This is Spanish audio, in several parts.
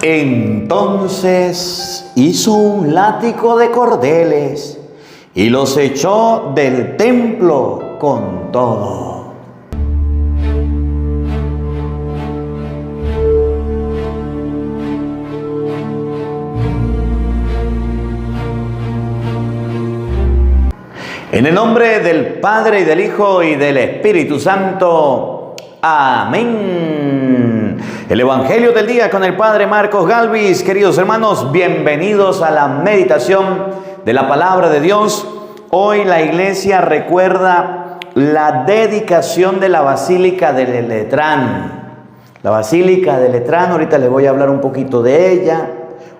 Entonces hizo un látigo de cordeles y los echó del templo con todo. En el nombre del Padre, y del Hijo, y del Espíritu Santo. Amén. El Evangelio del día con el Padre Marcos Galvis. Queridos hermanos, bienvenidos a la meditación de la Palabra de Dios. Hoy la Iglesia recuerda la dedicación de la Basílica de Letrán. La Basílica de Letrán, ahorita les voy a hablar un poquito de ella,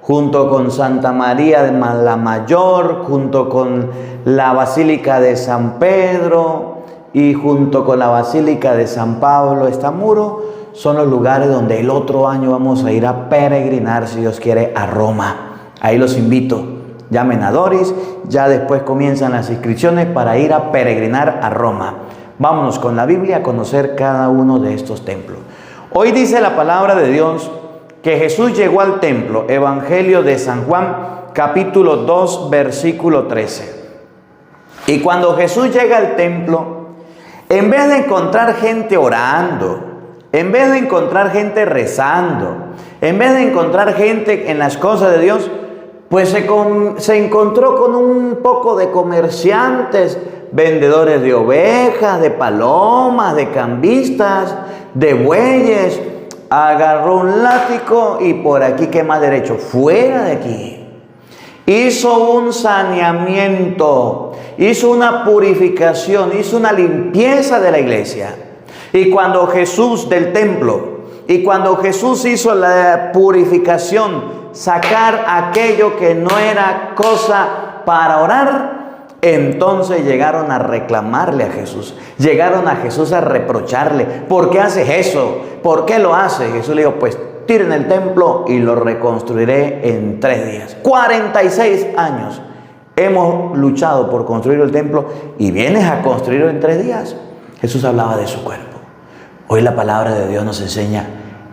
junto con Santa María de la Mayor, junto con la Basílica de San Pedro y junto con la Basílica de San Pablo Estamuro, son los lugares donde el otro año vamos a ir a peregrinar, si Dios quiere, a Roma. Ahí los invito, llamen a Doris, ya después comienzan las inscripciones para ir a peregrinar a Roma. Vámonos con la Biblia a conocer cada uno de estos templos. Hoy dice la palabra de Dios que Jesús llegó al templo, Evangelio de San Juan, capítulo 2, versículo 13. Y cuando Jesús llega al templo, en vez de encontrar gente orando, en vez de encontrar gente rezando, en vez de encontrar gente en las cosas de Dios, pues se encontró con un poco de comerciantes, vendedores de ovejas, de palomas, de cambistas, de bueyes. Agarró un látigo y por aquí, ¿qué más derecho? Fuera de aquí. Hizo un saneamiento, hizo una purificación, hizo una limpieza de la iglesia. Y cuando Jesús del templo, y cuando Jesús hizo la purificación, sacar aquello que no era cosa para orar, entonces llegaron a reclamarle a Jesús, llegaron a Jesús a reprocharle. ¿Por qué haces eso? ¿Por qué lo haces? Jesús le dijo, pues tiren el templo y lo reconstruiré en 3 días. 46 años hemos luchado por construir el templo y vienes a construirlo en 3 días. Jesús hablaba de su cuerpo. Hoy la palabra de Dios nos enseña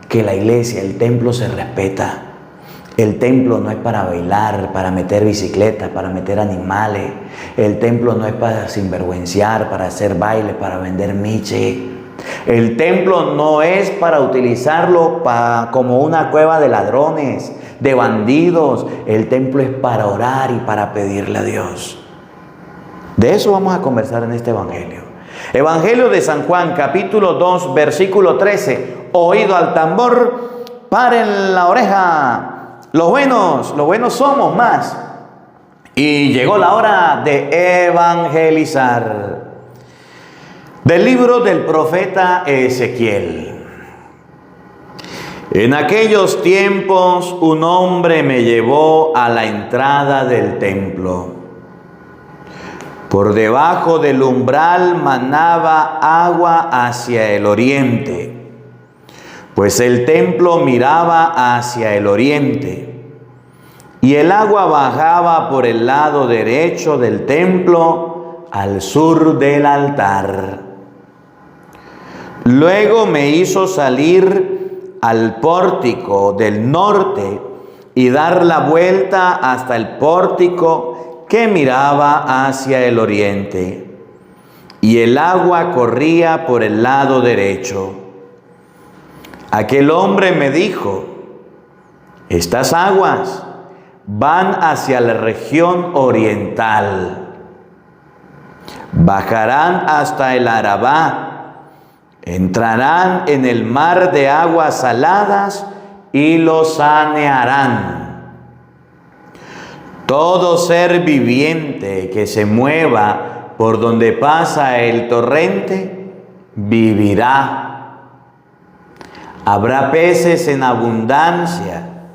que la iglesia, el templo se respeta. El templo no es para bailar, para meter bicicletas, para meter animales. El templo no es para sinvergüenciar, para hacer baile, para vender miche. El templo no es para utilizarlo como una cueva de ladrones, de bandidos. El templo es para orar y para pedirle a Dios. De eso vamos a conversar en este Evangelio. Evangelio de San Juan, capítulo 2, versículo 13. Oído al tambor, paren la oreja. Los buenos somos más. Y llegó la hora de evangelizar. Del libro del profeta Ezequiel. En aquellos tiempos un hombre me llevó a la entrada del templo. Por debajo del umbral manaba agua hacia el oriente, pues el templo miraba hacia el oriente, y el agua bajaba por el lado derecho del templo al sur del altar. Luego me hizo salir al pórtico del norte y dar la vuelta hasta el pórtico que miraba hacia el oriente, y el agua corría por el lado derecho. Aquel hombre me dijo, estas aguas van hacia la región oriental, bajarán hasta el Arabá, entrarán en el mar de aguas saladas y lo sanearán. Todo ser viviente que se mueva por donde pasa el torrente, vivirá. Habrá peces en abundancia,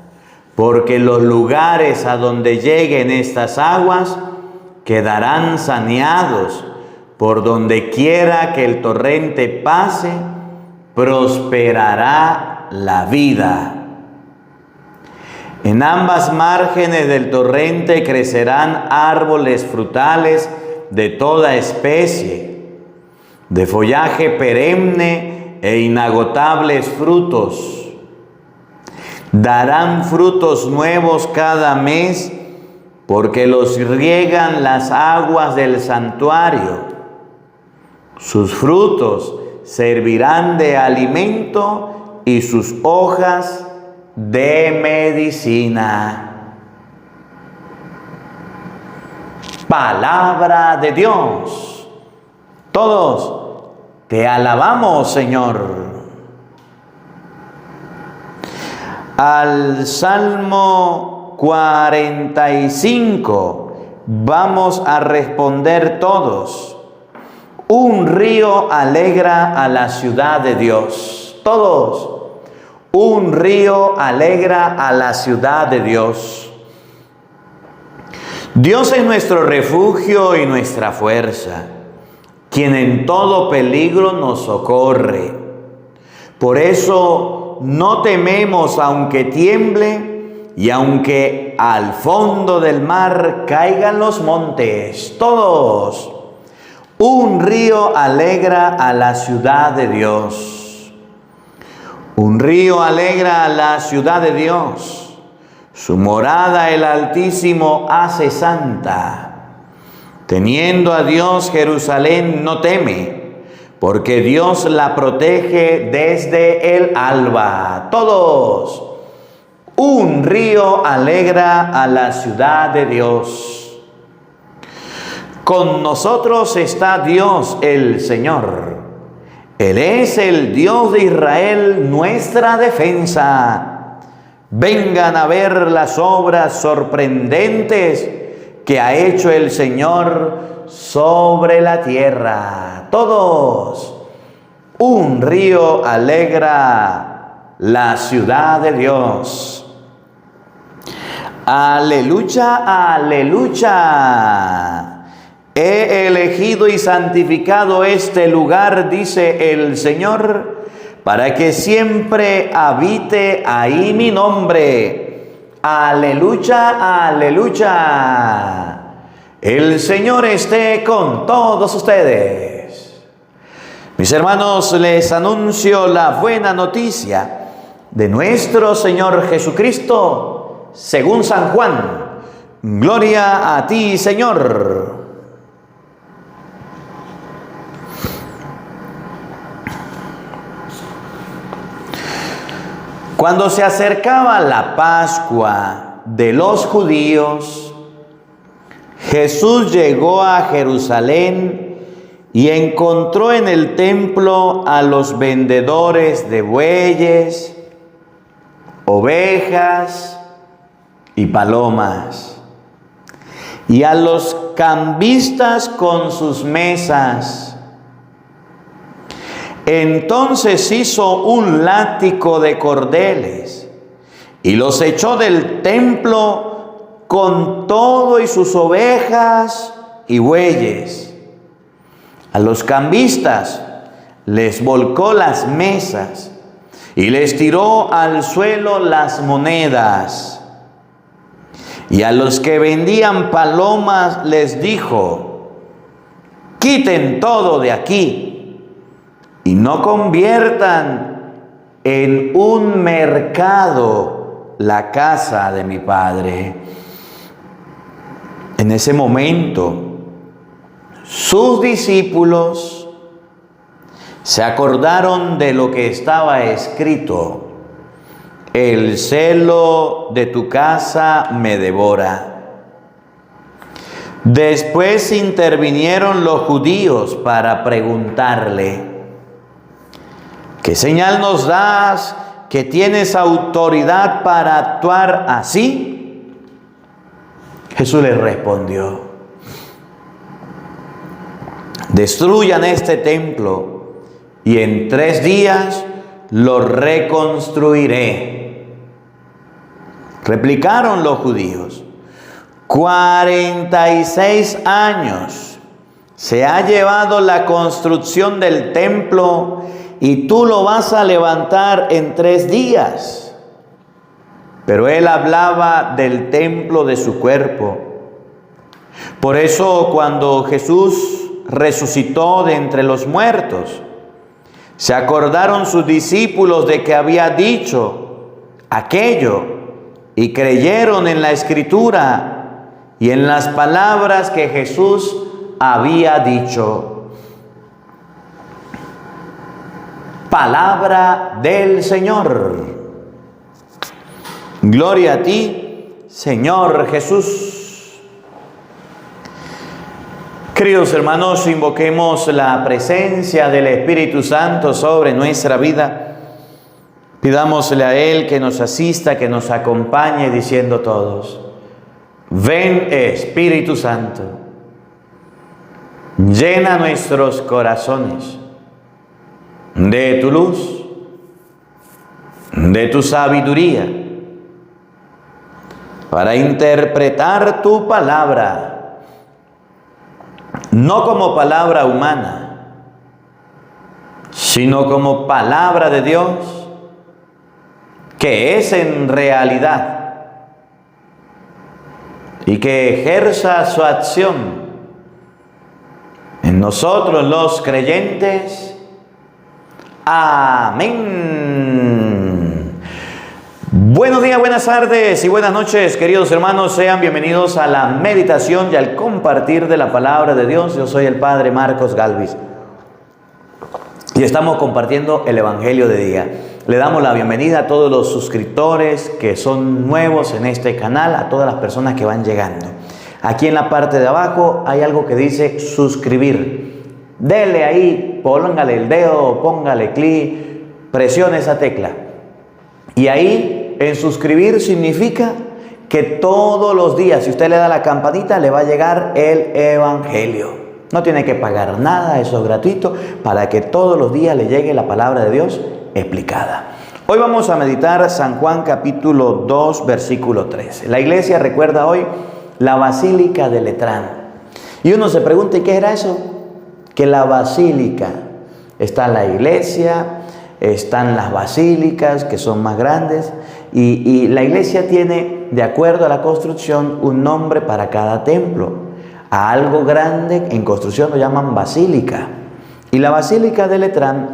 porque los lugares a donde lleguen estas aguas quedarán saneados. Por donde quiera que el torrente pase, prosperará la vida. En ambas márgenes del torrente crecerán árboles frutales de toda especie, de follaje perenne e inagotables frutos. Darán frutos nuevos cada mes, porque los riegan las aguas del santuario. Sus frutos servirán de alimento y sus hojas de medicina. Palabra de Dios. Todos te alabamos, Señor. Al Salmo 45 vamos a responder todos. Un río alegra a la ciudad de Dios. Todos. Un río alegra a la ciudad de Dios. Dios es nuestro refugio y nuestra fuerza, quien en todo peligro nos socorre. Por eso no tememos aunque tiemble y aunque al fondo del mar caigan los montes. Todos. Un río alegra a la ciudad de Dios. Un río alegra a la ciudad de Dios. Su morada el Altísimo hace santa. Teniendo a Dios, Jerusalén no teme, porque Dios la protege desde el alba. Todos. Un río alegra a la ciudad de Dios. Con nosotros está Dios el Señor. Él es el Dios de Israel, nuestra defensa. Vengan a ver las obras sorprendentes que ha hecho el Señor sobre la tierra. Todos. Un río alegra la ciudad de Dios. Aleluya, aleluya. He elegido y santificado este lugar, dice el Señor, para que siempre habite ahí mi nombre. Aleluya, aleluya. El Señor esté con todos ustedes. Mis hermanos, les anuncio la buena noticia de nuestro Señor Jesucristo, según San Juan. Gloria a ti, Señor. Cuando se acercaba la Pascua de los judíos, Jesús llegó a Jerusalén y encontró en el templo a los vendedores de bueyes, ovejas y palomas, y a los cambistas con sus mesas. Entonces hizo un látigo de cordeles y los echó del templo con todo y sus ovejas y bueyes. A los cambistas les volcó las mesas y les tiró al suelo las monedas. Y a los que vendían palomas les dijo: quiten todo de aquí y no conviertan en un mercado la casa de mi Padre. En ese momento, sus discípulos se acordaron de lo que estaba escrito: el celo de tu casa me devora. Después intervinieron los judíos para preguntarle: ¿qué señal nos das que tienes autoridad para actuar así? Jesús les respondió: destruyan este templo y en 3 días lo reconstruiré. Replicaron los judíos: 46 años se ha llevado la construcción del templo y tú lo vas a levantar en 3 días. Pero él hablaba del templo de su cuerpo. Por eso, cuando Jesús resucitó de entre los muertos, se acordaron sus discípulos de que había dicho: aquello y creyeron en la Escritura y en las palabras que Jesús había dicho. Palabra del Señor. Gloria a ti, Señor Jesús. Queridos hermanos, invoquemos la presencia del Espíritu Santo sobre nuestra vida. Pidámosle a Él que nos asista, que nos acompañe, diciendo todos: ven, Espíritu Santo, llena nuestros corazones de tu luz, de tu sabiduría, para interpretar tu palabra, no como palabra humana, sino como palabra de Dios, que es en realidad, y que ejerza su acción en nosotros los creyentes. Amén. Buenos días, buenas tardes y buenas noches, queridos hermanos. Sean bienvenidos a la meditación y al compartir de la palabra de Dios. Yo soy el Padre Marcos Galvis y estamos compartiendo el Evangelio de día. Le damos la bienvenida a todos los suscriptores que son nuevos en este canal, a todas las personas que van llegando. Aquí en la parte de abajo hay algo que dice suscribir. Dele ahí, póngale el dedo, póngale clic, presione esa tecla. Y ahí en suscribir significa que todos los días, si usted le da la campanita, le va a llegar el Evangelio. No tiene que pagar nada, eso es gratuito, para que todos los días le llegue la palabra de Dios explicada. Hoy vamos a meditar San Juan capítulo 2, versículo 13. La iglesia recuerda hoy la Basílica de Letrán. Y uno se pregunta, ¿y qué era eso? Que la basílica, está la iglesia, están las basílicas que son más grandes, y la iglesia tiene, de acuerdo a la construcción, un nombre para cada templo. A algo grande en construcción lo llaman basílica. Y la Basílica de Letrán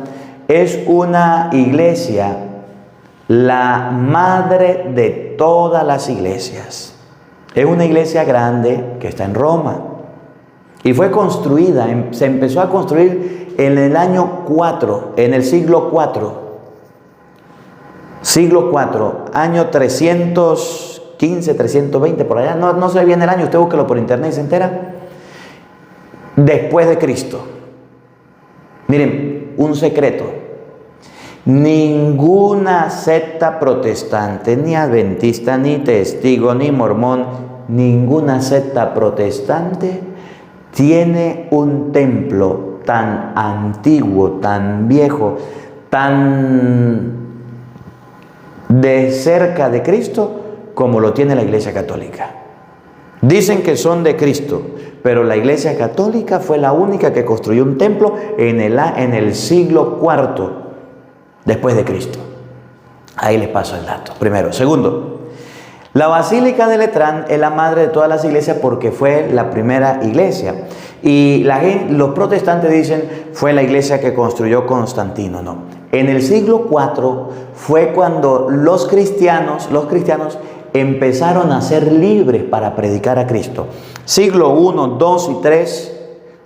es una iglesia, la madre de todas las iglesias. Es una iglesia grande que está en Roma y fue construida, se empezó a construir en el año 4, en el siglo 4. Siglo 4, año 315, 320, por allá, no sé bien el año, usted búsquelo por internet y se entera. Después de Cristo. Miren, un secreto. Ninguna secta protestante, ni adventista, ni testigo, ni mormón, ninguna secta protestante tiene un templo tan antiguo, tan viejo, tan de cerca de Cristo como lo tiene la Iglesia Católica. Dicen que son de Cristo, pero la Iglesia Católica fue la única que construyó un templo en el siglo IV después de Cristo. Ahí les paso el dato. Primero. Segundo, la Basílica de Letrán es la madre de todas las iglesias porque fue la primera iglesia. Y los protestantes dicen fue la iglesia que construyó Constantino. No. En el siglo IV fue cuando los cristianos empezaron a ser libres para predicar a Cristo. Siglo I, II y III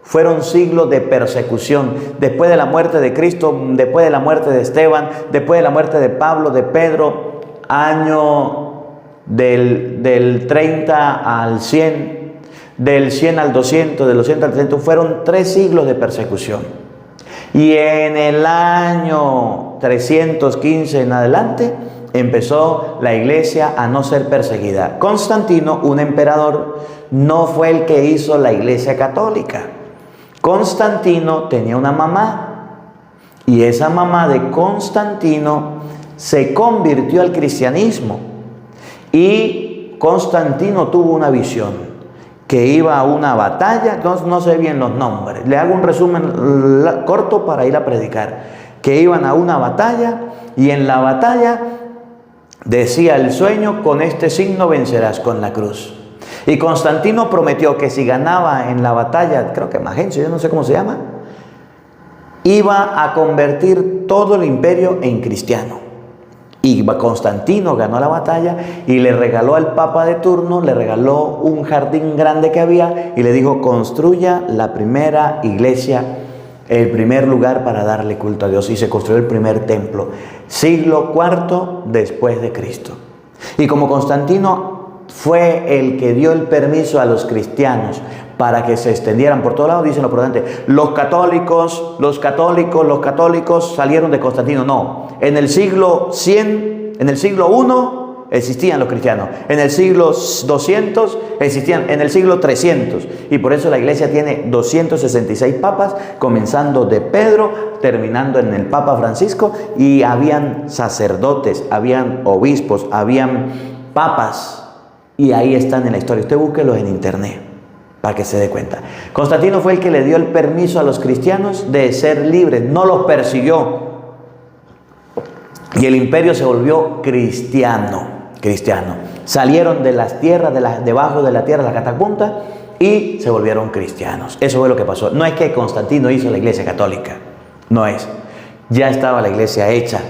fueron siglos de persecución. Después de la muerte de Cristo, después de la muerte de Esteban, después de la muerte de Pablo, de Pedro, año del 30 al 100, del 100 al 200, del 200 al 300, fueron 3 siglos de persecución. Y en el año 315 en adelante, empezó la iglesia a no ser perseguida. Constantino, un emperador, no fue el que hizo la iglesia católica. Constantino tenía una mamá y esa mamá de Constantino se convirtió al cristianismo y Constantino tuvo una visión que iba a una batalla, no sé bien los nombres, le hago un resumen corto para ir a predicar, que iban a una batalla y en la batalla decía el sueño, con este signo vencerás, con la cruz. Y Constantino prometió que si ganaba en la batalla, creo que Magencio, yo no sé cómo se llama, iba a convertir todo el imperio en cristiano. Y Constantino ganó la batalla y le regaló al papa de turno, le regaló un jardín grande que había y le dijo: construya la primera iglesia, el primer lugar para darle culto a Dios. Y se construyó el primer templo, siglo IV después de Cristo. Y como Constantino fue el que dio el permiso a los cristianos para que se extendieran por todos lados, dicen los protestantes, los católicos salieron de Constantino. No, en el siglo 100, en el siglo I existían los cristianos, en el siglo 200 existían, en el siglo 300, y por eso la iglesia tiene 266 papas, comenzando de Pedro, terminando en el Papa Francisco, y habían sacerdotes, habían obispos, habían papas, y ahí están en la historia. Usted búsquelos en internet para que se dé cuenta. Constantino fue el que le dio el permiso a los cristianos de ser libres, no los persiguió. Y el imperio se volvió cristiano. Salieron de las tierras, debajo de la tierra, la catacumba, y se volvieron cristianos. Eso fue lo que pasó. No es que Constantino hizo la iglesia católica, no es. Ya estaba la iglesia hecha.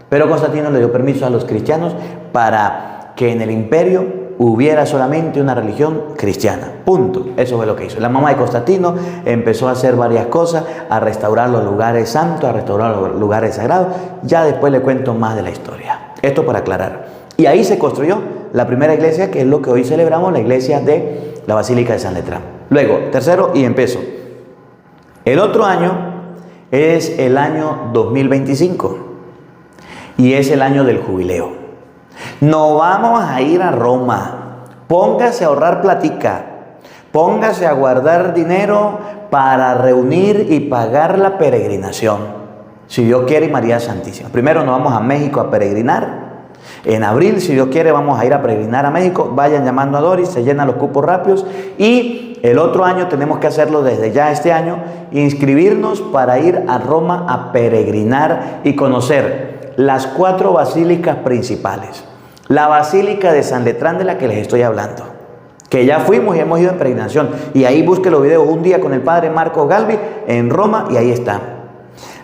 Pero Constantino le dio permiso a los cristianos para que en el imperio hubiera solamente una religión cristiana. Punto. Eso fue lo que hizo. La mamá de Constantino empezó a hacer varias cosas, a restaurar los lugares santos, a restaurar los lugares sagrados. Ya después le cuento más de la historia. Esto para aclarar. Y ahí se construyó la primera iglesia, que es lo que hoy celebramos, la iglesia de la Basílica de San Letrán. Luego, tercero, y empiezo. El otro año es el año 2025 y es el año del jubileo. No vamos a ir a Roma. Póngase a ahorrar platica. Póngase a guardar dinero para reunir y pagar la peregrinación. Si Dios quiere, y María Santísima. Primero nos vamos a México a peregrinar. En abril, si Dios quiere, vamos a ir a peregrinar a México. Vayan llamando a Doris, se llenan los cupos rápidos. Y el otro año tenemos que hacerlo desde ya este año. Inscribirnos para ir a Roma a peregrinar y conocer las 4 basílicas principales. La Basílica de San Letrán, de la que les estoy hablando, que ya fuimos y hemos ido en peregrinación. Y ahí busque los videos un día con el padre Marcos Galvi en Roma, y ahí está.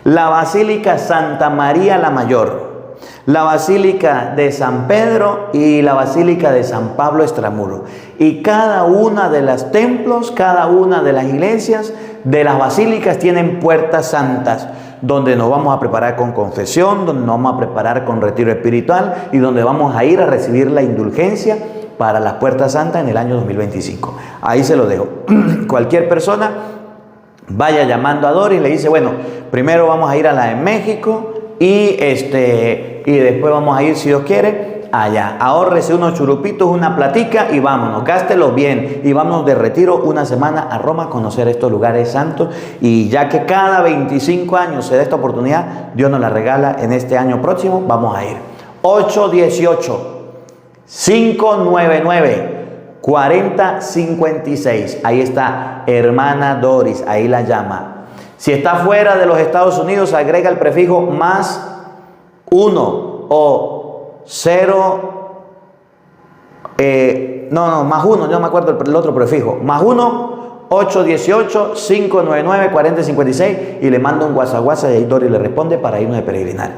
La Basílica Santa María la Mayor, la Basílica de San Pedro y la Basílica de San Pablo Extramuro. Y cada una de los templos, cada una de las iglesias de las basílicas tienen puertas santas, donde nos vamos a preparar con confesión, donde nos vamos a preparar con retiro espiritual y donde vamos a ir a recibir la indulgencia para las puertas santas en el año 2025. Ahí se lo dejo. Cualquier persona vaya llamando a Doris y le dice: bueno, primero vamos a ir a la de México y después vamos a ir, si Dios quiere, allá. Ahórrese unos churupitos, una platica y vámonos. Gástelos bien y vámonos de retiro una semana a Roma a conocer estos lugares santos. Y ya que cada 25 años se da esta oportunidad, Dios nos la regala en este año próximo, vamos a ir. 818-599-4056. Ahí está, hermana Doris, ahí la llama. Si está fuera de los Estados Unidos, agrega el prefijo +1 o 0, +1, yo me acuerdo el otro prefijo, +1, 818-599-4056, y le mando un WhatsApp y ahí Doris le responde para irnos de peregrinar.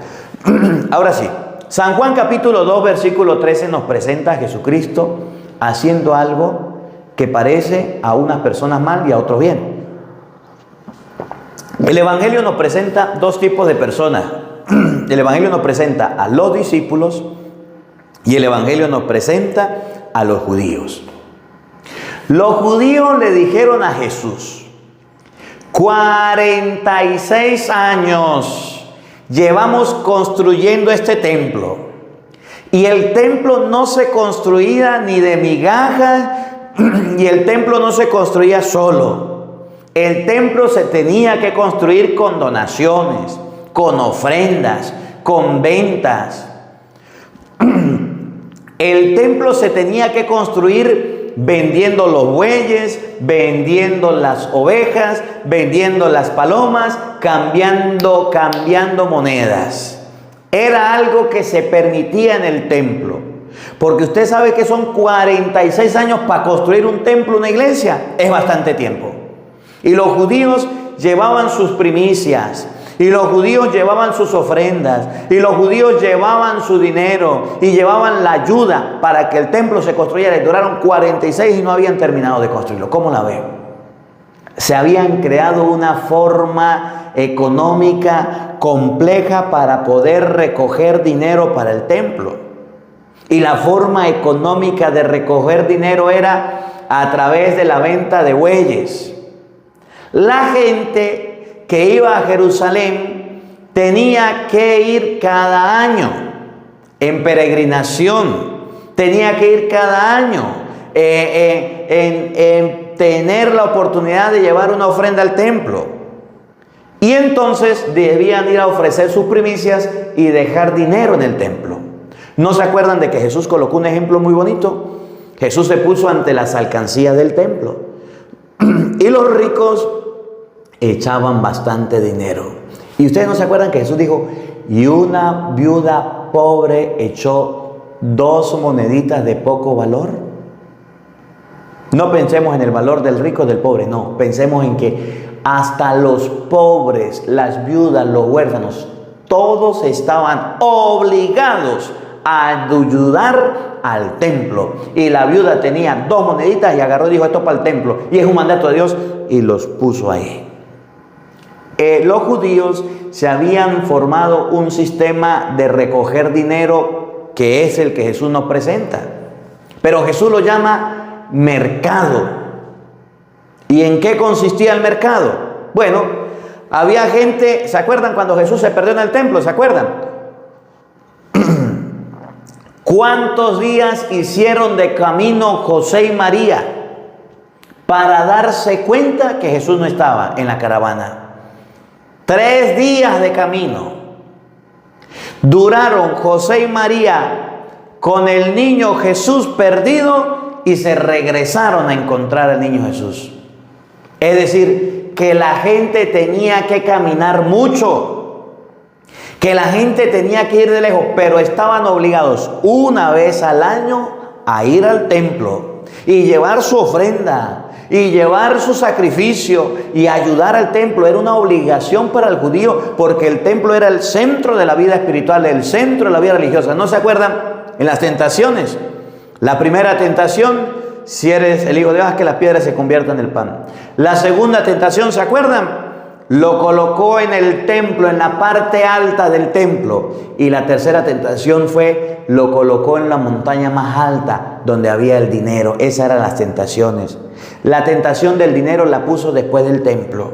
Ahora sí, San Juan capítulo 2, versículo 13 nos presenta a Jesucristo haciendo algo que parece a unas personas mal y a otros bien. El Evangelio nos presenta dos tipos de personas. El Evangelio nos presenta a los discípulos y el Evangelio nos presenta a los judíos. Los judíos le dijeron a Jesús: 46 años llevamos construyendo este templo, y el templo no se construía ni de migajas, y el templo no se construía solo. El templo se tenía que construir con donaciones, con ofrendas, con ventas. El templo se tenía que construir vendiendo los bueyes, vendiendo las ovejas, vendiendo las palomas, cambiando monedas. Era algo que se permitía en el templo. Porque usted sabe que son 46 años para construir un templo, una iglesia. Es bastante tiempo. Y los judíos llevaban sus primicias, Y los judíos llevaban sus ofrendas, y los judíos llevaban su dinero, y llevaban la ayuda para que el templo se construyera. Y duraron 46 y no habían terminado de construirlo. ¿Cómo la ven? Se habían creado una forma económica compleja para poder recoger dinero para el templo. Y la forma económica de recoger dinero era a través de la venta de bueyes. La gente que iba a Jerusalén tenía que ir cada año en peregrinación, tenía que ir cada año en tener la oportunidad de llevar una ofrenda al templo. Y entonces debían ir a ofrecer sus primicias y dejar dinero en el templo. ¿No se acuerdan de que Jesús colocó un ejemplo muy bonito? Jesús se puso ante las alcancías del templo y los ricos echaban bastante dinero. Y ustedes no se acuerdan que Jesús dijo, y una viuda pobre echó 2 moneditas de poco valor. No pensemos en el valor del rico o del pobre, no, pensemos en que hasta los pobres, las viudas, los huérfanos, todos estaban obligados a ayudar al templo. Y la viuda tenía 2 moneditas y agarró y dijo, esto para el templo, y es un mandato de Dios, y los puso ahí. Los judíos se habían formado un sistema de recoger dinero que es el que Jesús nos presenta, pero Jesús lo llama mercado. ¿Y en qué consistía el mercado? Bueno, había gente, ¿se acuerdan cuando Jesús se perdió en el templo? ¿Se acuerdan? ¿Cuántos días hicieron de camino José y María para darse cuenta que Jesús no estaba en la caravana? 3 días de camino duraron José y María con el niño Jesús perdido y se regresaron a encontrar al niño Jesús. Es decir, que la gente tenía que caminar mucho, que la gente tenía que ir de lejos, pero estaban obligados una vez al año a ir al templo y llevar su ofrenda y llevar su sacrificio y ayudar al templo. Era una obligación para el judío, porque el templo era el centro de la vida espiritual, el centro de la vida religiosa. ¿No se acuerdan? En las tentaciones, la primera tentación, si eres el Hijo de Dios, haz que las piedras se conviertan en pan. La segunda tentación, ¿se acuerdan? Lo colocó en el templo, en la parte alta del templo. Y la tercera tentación fue, lo colocó en la montaña más alta donde había el dinero. Esas eran las tentaciones. La tentación del dinero la puso después del templo.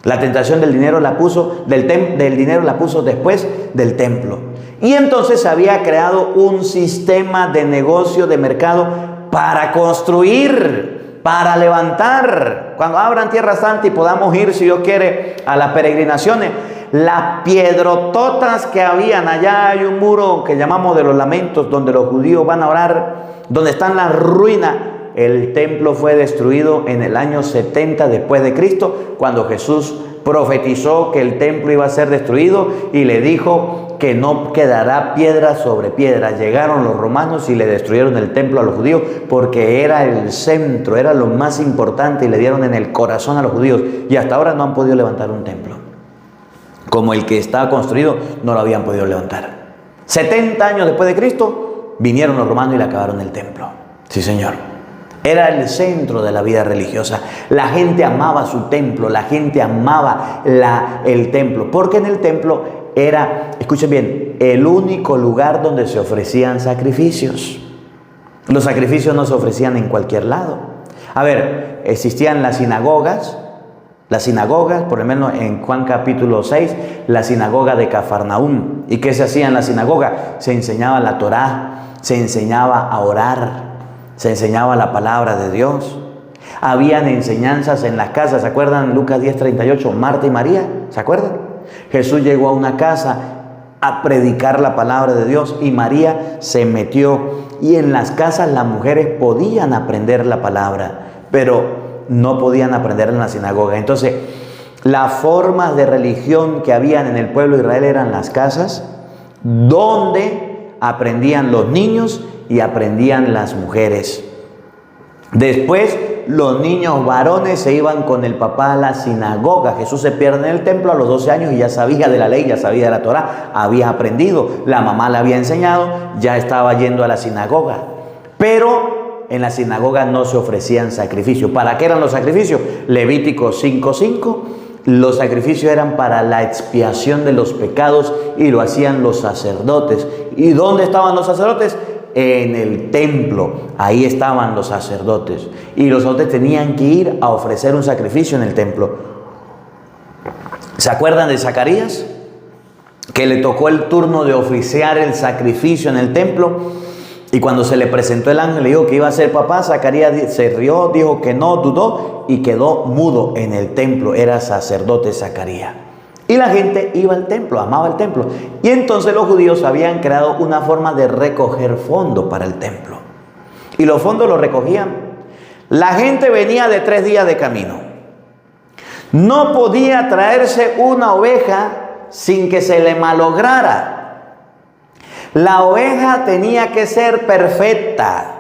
La tentación del dinero la puso del dinero la puso después del templo. Y entonces se había creado un sistema de negocio, de mercado, para construir, para levantar. Cuando abran Tierra Santa y podamos ir, si Dios quiere, a las peregrinaciones, las piedrototas que habían, allá hay un muro que llamamos de los lamentos, donde los judíos van a orar, donde están las ruinas. El templo fue destruido en el año 70 después de Cristo, cuando Jesús profetizó que el templo iba a ser destruido y le dijo que no quedará piedra sobre piedra. Llegaron los romanos y le destruyeron el templo a los judíos, porque era el centro, era lo más importante, y le dieron en el corazón a los judíos, y hasta ahora no han podido levantar un templo como el que estaba construido. No lo habían podido levantar. 70 años después de Cristo vinieron los romanos y le acabaron el templo. Sí, señor. Era el centro de la vida religiosa. La gente amaba su templo, la gente amaba el templo, porque en el templo era, escuchen bien, el único lugar donde se ofrecían sacrificios. Los sacrificios no se ofrecían en cualquier lado. A ver, existían las sinagogas, por lo menos en Juan capítulo 6, la sinagoga de Cafarnaúm. ¿Y qué se hacía en la sinagoga? Se enseñaba la Torá, se enseñaba a orar, se enseñaba la palabra de Dios. Habían enseñanzas en las casas. ¿Se acuerdan? Lucas 10:38, Marta y María, ¿se acuerdan? Jesús llegó a una casa a predicar la palabra de Dios y María se metió. Y en las casas las mujeres podían aprender la palabra, pero no podían aprender en la sinagoga. Entonces, las formas de religión que habían en el pueblo de Israel eran las casas, donde aprendían los niños y aprendían las mujeres. Después los niños varones se iban con el papá a la sinagoga. Jesús se pierde en el templo a los 12 años y ya sabía de la ley, ya sabía de la Torá, había aprendido. La mamá le había enseñado, ya estaba yendo a la sinagoga. Pero en la sinagoga no se ofrecían sacrificios. ¿Para qué eran los sacrificios? Levítico 5:5. Los sacrificios eran para la expiación de los pecados y lo hacían los sacerdotes. ¿Y dónde estaban los sacerdotes? En el templo. Ahí estaban los sacerdotes. Y los sacerdotes tenían que ir a ofrecer un sacrificio en el templo. ¿Se acuerdan de Zacarías? Que le tocó el turno de oficiar el sacrificio en el templo. Y cuando se le presentó el ángel, le dijo que iba a ser papá. Zacarías se rió, dijo que no, dudó y quedó mudo en el templo. Era sacerdote Zacarías. Y la gente iba al templo, amaba el templo. Y entonces los judíos habían creado una forma de recoger fondos para el templo. Y los fondos los recogían. La gente venía de 3 días de camino. No podía traerse una oveja sin que se le malograra. La oveja tenía que ser perfecta.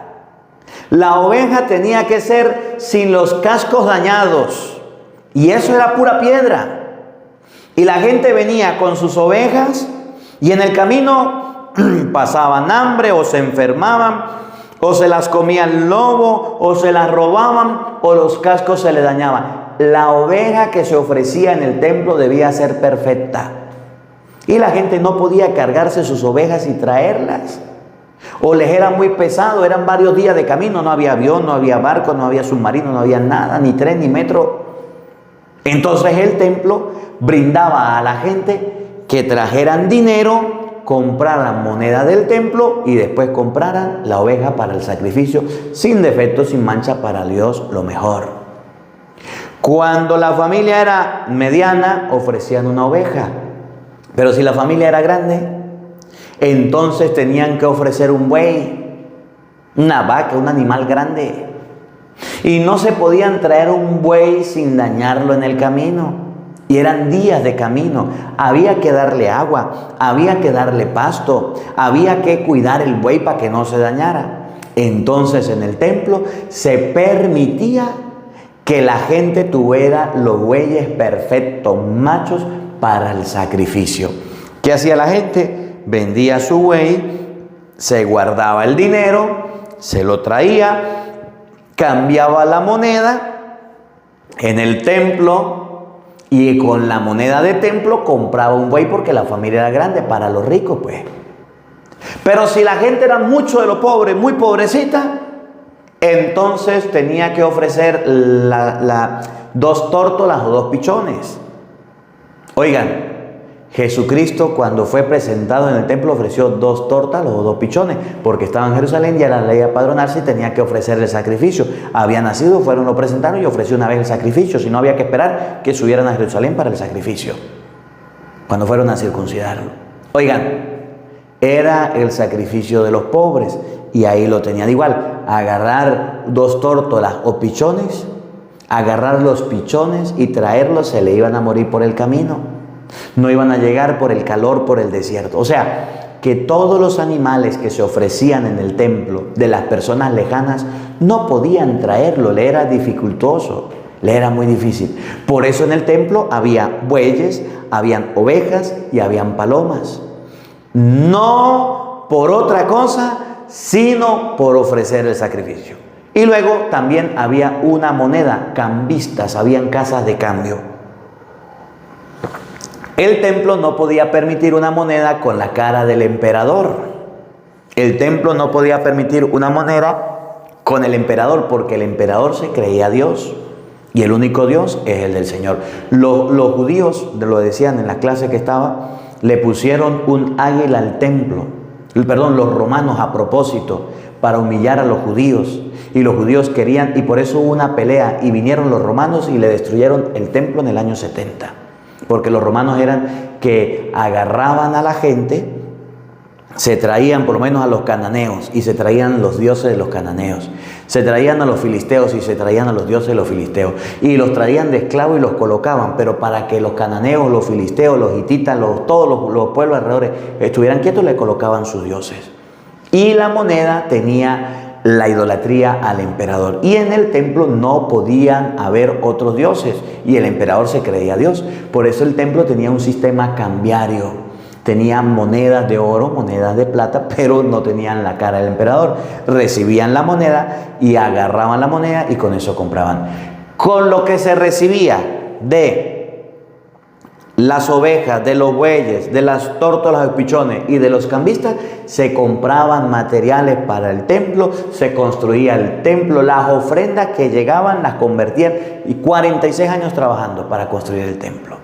La oveja tenía que ser sin los cascos dañados. Y eso era pura piedra. Y la gente venía con sus ovejas y en el camino pasaban hambre o se enfermaban o se las comía el lobo o se las robaban o los cascos se le dañaban. La oveja que se ofrecía en el templo debía ser perfecta. Y la gente no podía cargarse sus ovejas y traerlas. O les era muy pesado, eran varios días de camino, no había avión, no había barco, no había submarino, no había nada, ni tren, ni metro. Entonces el templo brindaba a la gente que trajeran dinero, compraran moneda del templo y después compraran la oveja para el sacrificio, sin defecto, sin mancha, para Dios lo mejor. Cuando la familia era mediana, ofrecían una oveja. Pero si la familia era grande, entonces tenían que ofrecer un buey, una vaca, un animal grande. Y no se podían traer un buey sin dañarlo en el camino. Y eran días de camino. Había que darle agua, había que darle pasto, había que cuidar el buey para que no se dañara. Entonces en el templo se permitía que la gente tuviera los bueyes perfectos, machos, para el sacrificio. ¿Qué hacía la gente? Vendía su buey, se guardaba el dinero, se lo traía, cambiaba la moneda en el templo y con la moneda de templo compraba un buey porque la familia era grande, para los ricos pues. Pero si la gente era mucho de lo pobre, muy pobrecita, entonces tenía que ofrecer 2 tórtolas o 2 pichones. Oigan, Jesucristo cuando fue presentado en el templo ofreció 2 tortas o 2 pichones, porque estaba en Jerusalén y era la ley apadronarse y tenía que ofrecer el sacrificio. Había nacido, fueron, lo presentaron y ofreció una vez el sacrificio, si no había que esperar que subieran a Jerusalén para el sacrificio, cuando fueron a circuncidarlo. Oigan, era el sacrificio de los pobres y ahí lo tenían igual, agarrar 2 tórtolas o pichones, agarrar los pichones y traerlos, se le iban a morir por el camino. No iban a llegar por el calor, por el desierto. O sea, que todos los animales que se ofrecían en el templo de las personas lejanas no podían traerlo, le era dificultoso, le era muy difícil. Por eso en el templo había bueyes, habían ovejas y habían palomas. No por otra cosa, sino por ofrecer el sacrificio. Y luego también había una moneda, cambistas, habían casas de cambio. El templo no podía permitir una moneda con la cara del emperador. El templo no podía permitir una moneda con el emperador, porque el emperador se creía Dios. Y el único Dios es el del Señor. Los judíos, lo decían en la clase que estaba, le pusieron un águila al templo. Los romanos a propósito, para humillar a los judíos. Y los judíos querían, y por eso hubo una pelea, y vinieron los romanos y le destruyeron el templo en el año 70. Porque los romanos eran que agarraban a la gente, se traían por lo menos a los cananeos y se traían los dioses de los cananeos. Se traían a los filisteos y se traían a los dioses de los filisteos. Y los traían de esclavos y los colocaban, pero para que los cananeos, los filisteos, los hititas, todos los pueblos alrededor estuvieran quietos, le colocaban sus dioses. Y la moneda tenía la idolatría al emperador. Y en el templo no podían haber otros dioses y el emperador se creía Dios. Por eso el templo tenía un sistema cambiario. Tenían monedas de oro, monedas de plata, pero no tenían la cara del emperador. Recibían la moneda y agarraban la moneda y con eso compraban. Con lo que se recibía de las ovejas, de los bueyes, de las tórtolas de pichones y de los cambistas, se compraban materiales para el templo, se construía el templo, las ofrendas que llegaban las convertían, y 46 años trabajando para construir el templo.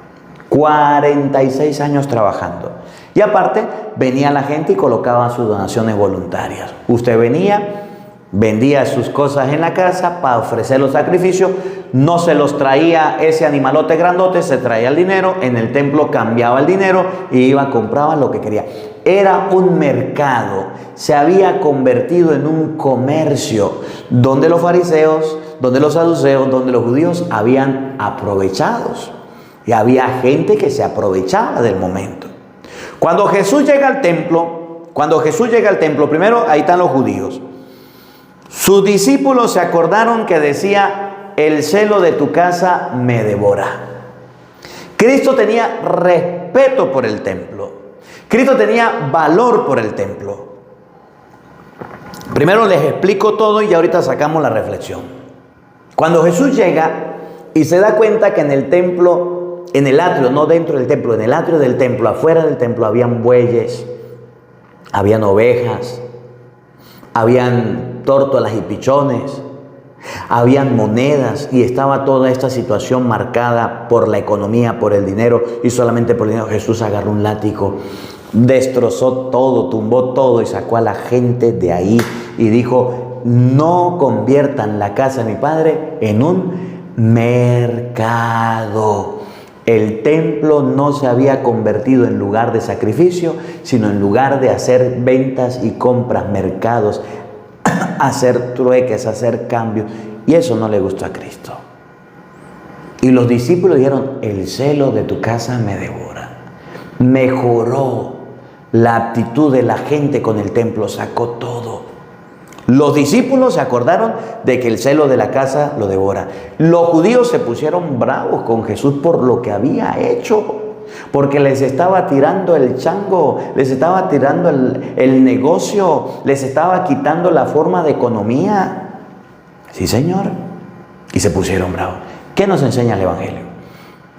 46 años trabajando. Y aparte, venía la gente y colocaba sus donaciones voluntarias. Usted venía, vendía sus cosas en la casa para ofrecer los sacrificios, no se los traía ese animalote grandote, se traía el dinero, en el templo cambiaba el dinero y iba, compraba lo que quería. Era un mercado, se había convertido en un comercio donde los fariseos, donde los saduceos, donde los judíos habían aprovechados. Y había gente que se aprovechaba del momento. Cuando Jesús llega al templo, primero ahí están los judíos. Sus discípulos se acordaron que decía: el celo de tu casa me devora. Cristo tenía respeto por el templo. Cristo tenía valor por el templo. Primero les explico todo y ahorita sacamos la reflexión. Cuando Jesús llega y se da cuenta que en el templo, en el atrio, no dentro del templo, en el atrio del templo, afuera del templo, habían bueyes, habían ovejas, habían tórtolas y pichones, habían monedas, y estaba toda esta situación marcada por la economía, por el dinero, y solamente por el dinero. Jesús agarró un látigo, destrozó todo, tumbó todo y sacó a la gente de ahí y dijo: no conviertan la casa de mi Padre en un mercado. El templo no se había convertido en lugar de sacrificio, sino en lugar de hacer ventas y compras, mercados, hacer trueques, hacer cambios. Y eso no le gustó a Cristo. Y los discípulos dijeron: el celo de tu casa me devora. Mejoró la actitud de la gente con el templo, sacó todo. Los discípulos se acordaron de que el celo de la casa lo devora. Los judíos se pusieron bravos con Jesús por lo que había hecho, porque les estaba tirando el chango, les estaba tirando el negocio, les estaba quitando la forma de economía. Sí, Señor. Y se pusieron bravos. ¿Qué nos enseña el Evangelio?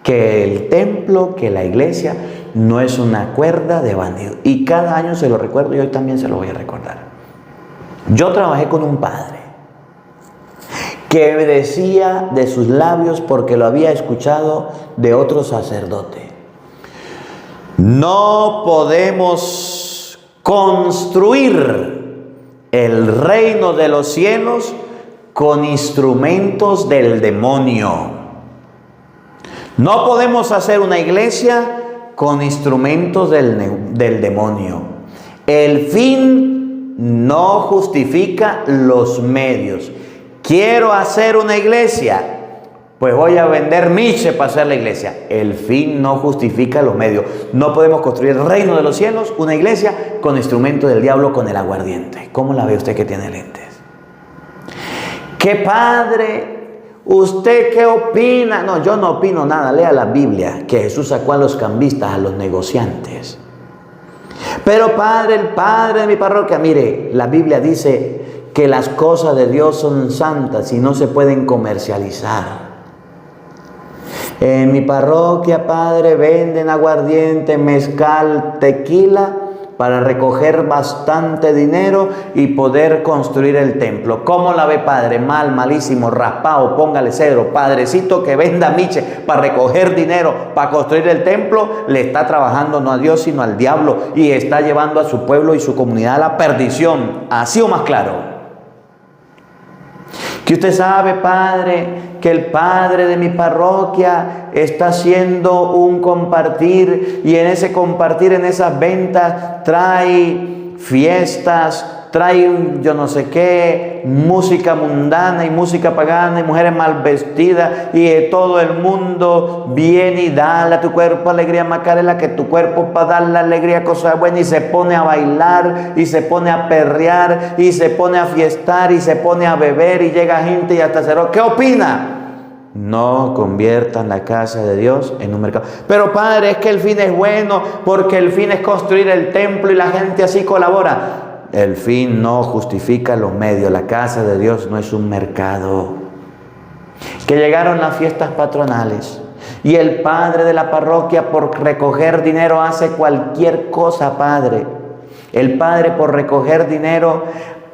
Que el templo, que la iglesia no es una cuerda de bandido. Y cada año se lo recuerdo y hoy también se lo voy a recordar. Yo trabajé con un padre que decía de sus labios, porque lo había escuchado de otro sacerdote: no podemos construir el reino de los cielos con instrumentos del demonio. No podemos hacer una iglesia con instrumentos del demonio. El fin no justifica los medios. Quiero hacer una iglesia, pues voy a vender miche para hacer la iglesia. El fin no justifica los medios. No podemos construir el reino de los cielos, una iglesia, con instrumento del diablo, con el aguardiente. ¿Cómo la ve usted que tiene lentes? ¡Qué padre! ¿Usted qué opina? No, yo no opino nada. Lea la Biblia, que Jesús sacó a los cambistas, a los negociantes. Pero padre, el padre de mi parroquia, mire, la Biblia dice que las cosas de Dios son santas y no se pueden comercializar. En mi parroquia, padre, venden aguardiente, mezcal, tequila para recoger bastante dinero y poder construir el templo. ¿Cómo la ve, padre? Mal, malísimo, raspado, póngale cedro. Padrecito que venda miche para recoger dinero, para construir el templo, le está trabajando no a Dios sino al diablo, y está llevando a su pueblo y su comunidad a la perdición. Así o más claro. Que usted sabe, padre, que el padre de mi parroquia está haciendo un compartir, y en ese compartir, en esas ventas, trae fiestas, trae yo no sé qué, música mundana y música pagana y mujeres mal vestidas y todo el mundo viene y dale a tu cuerpo alegría Macarela, que tu cuerpo para darle alegría cosa buena, y se pone a bailar y se pone a perrear y se pone a fiestar y se pone a beber y llega gente y hasta cero. ¿Qué opina? No conviertan la casa de Dios en un mercado. Pero padre, es que el fin es bueno porque el fin es construir el templo y la gente así colabora. El fin no justifica los medios. La casa de Dios no es un mercado. Que llegaron las fiestas patronales y el padre de la parroquia por recoger dinero hace cualquier cosa, padre. El padre por recoger dinero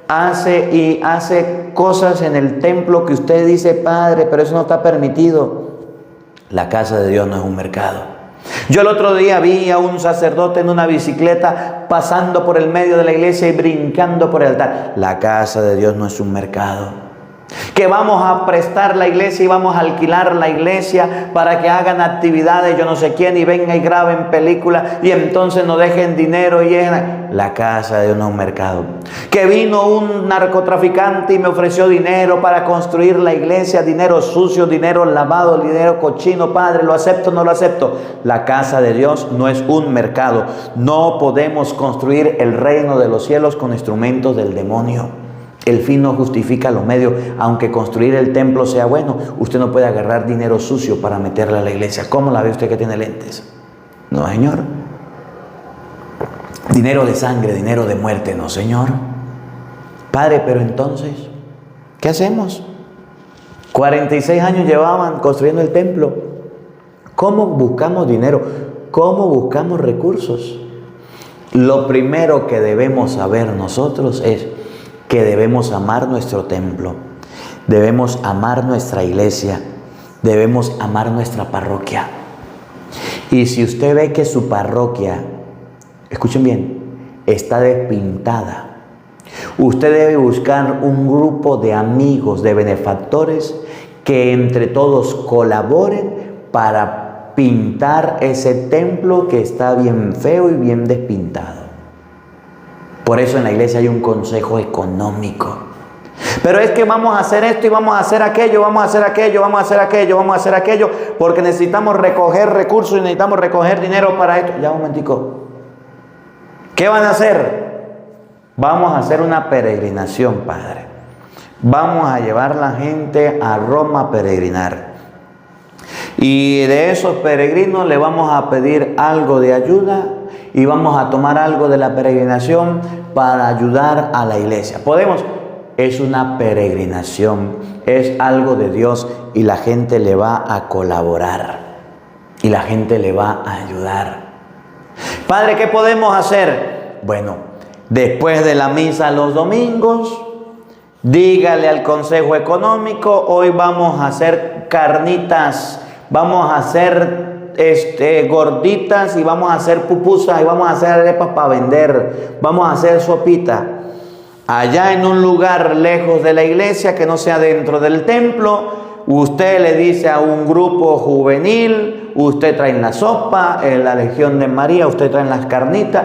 hace cosas en el templo que usted dice, padre, pero eso no está permitido. La casa de Dios no es un mercado. Yo el otro día vi a un sacerdote en una bicicleta pasando por el medio de la iglesia y brincando por el altar. La casa de Dios no es un mercado. Que vamos a prestar la iglesia y vamos a alquilar la iglesia para que hagan actividades yo no sé quién y venga y graben películas y entonces nos dejen dinero y la casa de Dios no es un mercado. Que vino un narcotraficante y me ofreció dinero para construir la iglesia, dinero sucio, dinero lavado, dinero cochino, padre, ¿lo acepto o no lo acepto? La casa de Dios no es un mercado. No podemos construir el reino de los cielos con instrumentos del demonio. El fin no justifica los medios. Aunque construir el templo sea bueno, usted no puede agarrar dinero sucio para meterle a la iglesia. ¿Cómo la ve usted que tiene lentes? No, señor. Dinero de sangre, dinero de muerte, no, señor. Padre, pero entonces, ¿qué hacemos? 46 años llevaban construyendo el templo. ¿Cómo buscamos dinero? ¿Cómo buscamos recursos? Lo primero que debemos saber nosotros es que debemos amar nuestro templo, debemos amar nuestra iglesia, debemos amar nuestra parroquia. Y si usted ve que su parroquia, escuchen bien, está despintada, usted debe buscar un grupo de amigos, de benefactores, que entre todos colaboren para pintar ese templo que está bien feo y bien despintado. Por eso en la iglesia hay un consejo económico. Pero es que vamos a hacer esto y vamos a hacer aquello, vamos a hacer aquello, vamos a hacer aquello, vamos a hacer aquello, porque necesitamos recoger recursos y necesitamos recoger dinero para esto. Ya un momentico. ¿Qué van a hacer? Vamos a hacer una peregrinación, padre. Vamos a llevar la gente a Roma a peregrinar. Y de esos peregrinos le vamos a pedir algo de ayuda y vamos a tomar algo de la peregrinación para ayudar a la iglesia. ¿Podemos? Es una peregrinación, es algo de Dios y la gente le va a colaborar y la gente le va a ayudar. Padre, ¿qué podemos hacer? Bueno, después de la misa los domingos, dígale al consejo económico, hoy vamos a hacer carnitas, vamos a hacer gorditas y vamos a hacer pupusas y vamos a hacer arepas para vender, vamos a hacer sopita allá en un lugar lejos de la iglesia que no sea dentro del templo. Usted le dice a un grupo juvenil, usted trae la sopa, la Legión de María, usted trae las carnitas,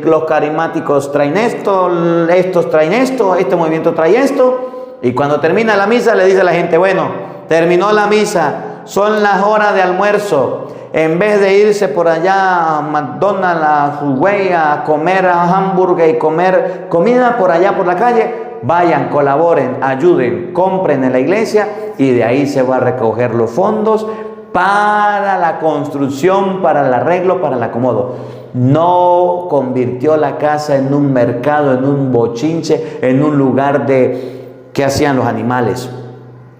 los carismáticos traen esto, estos traen esto, este movimiento trae esto, y cuando termina la misa le dice a la gente, bueno, terminó la misa, son las horas de almuerzo. En vez de irse por allá a McDonald's, a Subway, a comer a hamburger y comer comida por allá por la calle, vayan, colaboren, ayuden, compren en la iglesia y de ahí se va a recoger los fondos para la construcción, para el arreglo, para el acomodo. No convirtió la casa en un mercado, en un bochinche, en un lugar de... ¿Qué hacían los animales?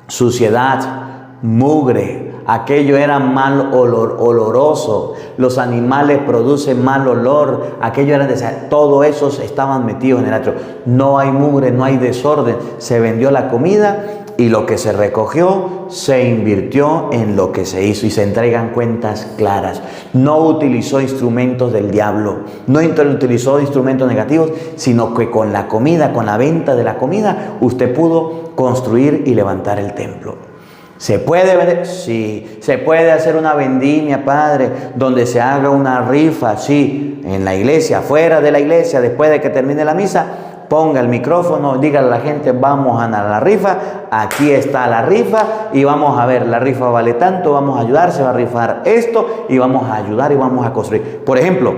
Suciedad, mugre, aquello era mal oloroso, los animales producen mal olor, aquello era todo eso estaban metidos en el atrio. No hay mugre, no hay desorden, se vendió la comida y lo que se recogió se invirtió en lo que se hizo y se entregan cuentas claras. No utilizó instrumentos del diablo, no utilizó instrumentos negativos, sino que con la comida, con la venta de la comida, usted pudo construir y levantar el templo. ¿Se puede vender? Sí. ¿Se puede hacer una vendimia, padre, donde se haga una rifa? Sí. en la iglesia, fuera de la iglesia, después de que termine la misa, ponga el micrófono, dígale a la gente, vamos a la rifa, aquí está la rifa y vamos a ver, la rifa vale tanto, vamos a ayudar, se va a rifar esto y vamos a ayudar y vamos a construir. Por ejemplo,